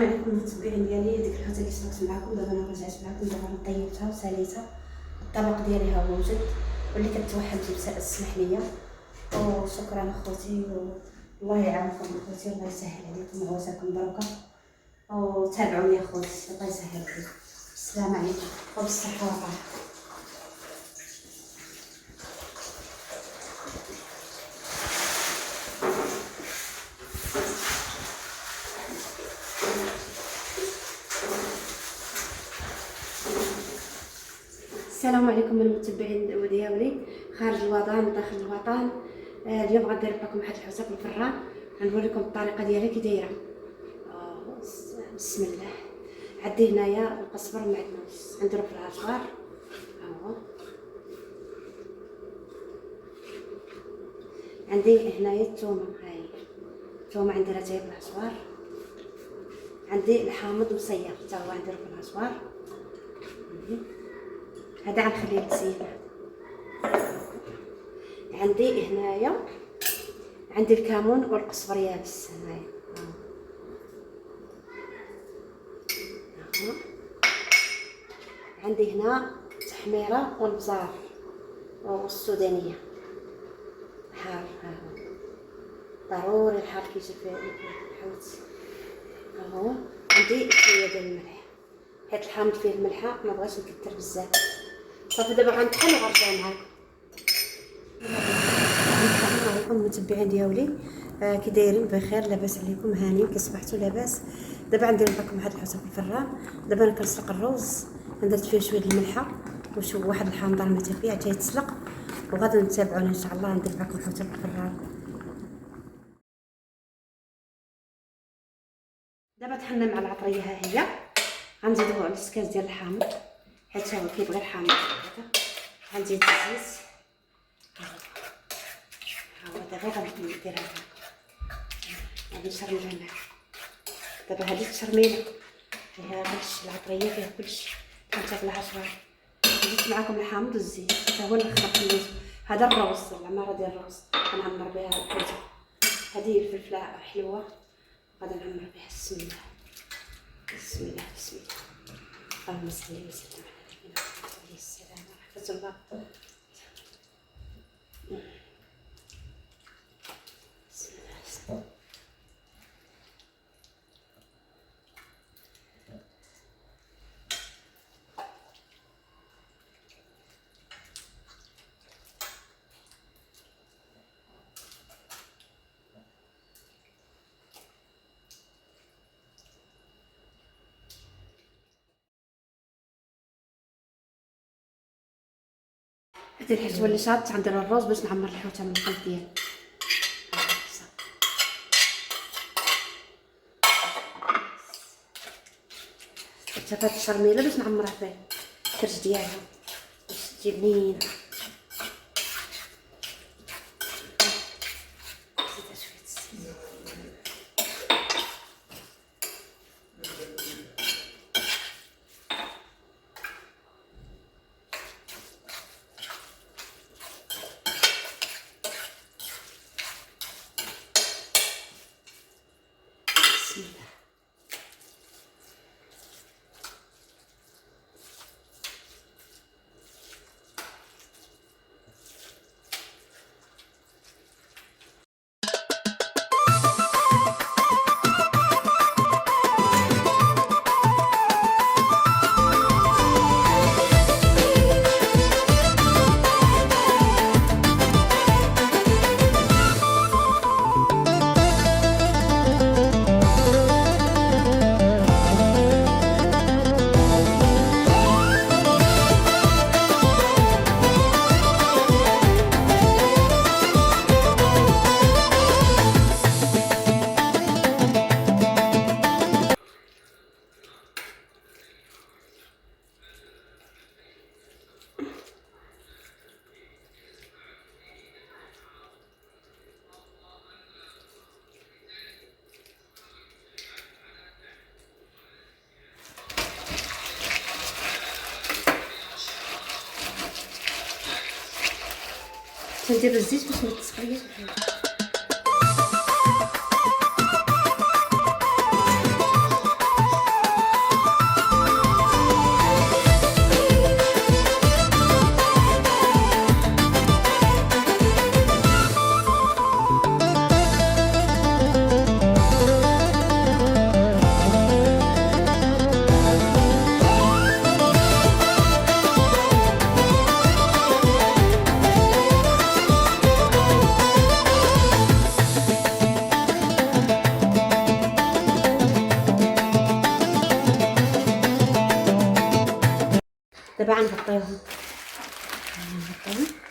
عليكم المتابعين ديالي. ديك الحاجه اللي شاركت معكم دابا انا رجعت معكم، دابا انا طيبتها وساليتها، الطبق ديالي ها هو وجد، واللي كتوحد اسمح لي. وشكرا اخوتي، والله يعاونكم اخوتي، الله يسهل عليكم ويعوزكم بركه، وتابعوني اخوتي، الله يسهل عليكم. السلام عليكم وبالصحه والراحه. السلام عليكم المتبعين ديالي خارج الوطن داخل الوطن. اليوم غندير لكم واحد الحوسه في الفران، غنوريكم الطريقه ديالها كي دايره. بسم الله. عندي هنايا القزبر المعدنوس، غنديرو في العصار. ها هو عندي هنايا الثومه، هاهي الثومه عندي راه جايه بالعصوار. عندي الحامض مصيغ حتى هو غنديرو في العصوار. هذا غنخليه مزيان. عندي هنايا عندي الكمون والقزبر يابس هنايا. عندي هنا التحميره والبزار والسودانيه حار. ها هو ضروري الحار كيجي في الحوت. ها هو عندي شويه ديال الملح، حيت الحامض فيه الملحه ما بغاش نكثر بزاف. صافي دابا غنطحن وغنرجع معاكم. السلام عليكم المتبعين ديالي، كي دايرين؟ بخير، لاباس عليكم؟ هاني كصبحتوا لاباس؟ دابا غندير لكم واحد الحوسه في الفران. دابا انا كنسلق الرز، درت فيه شويه الملحه وشو واحد الحامضه المتفيع حتى يتسلق، وغادي نتابعونا ان شاء الله. ندير لكم حوسه في الفران. دابا طحنا مع العطريه، ها هي غنزيدو على السكاز ديال الحامض حيت هو كيبغي الحامض هذا. غنزيد الزيت، ها هو دابا غنبدا نديرها، غادي نشرملها معاك. دابا هذه التشرميله فيها كلشي، العطريه فيها كلشي، حتى في العصير. زدت معكم الحامض والزيت حتى هو اللي خليته. هذا الروز، العماره ديال الروز غنعمر بها الحوته. هذه الفلفله حلوه غادي نعمر بها. بسم الله بسم الله بسم الله. اللهم صل وسلم على نبينا محمد عليه السلام ورحمه الله. بسم الله بسم الله. هذه الحشوه اللي شاطت غندير الرز باش نعمر الحوته من القلب ديالي. حتى هاد الشرميله باش نعمرها فيه الكرش ديالها باش تجي بنينه. بسم الله. تندير الزيت باش ما تسقيش الحاجه. غنغطيوهم. غنغطيوهم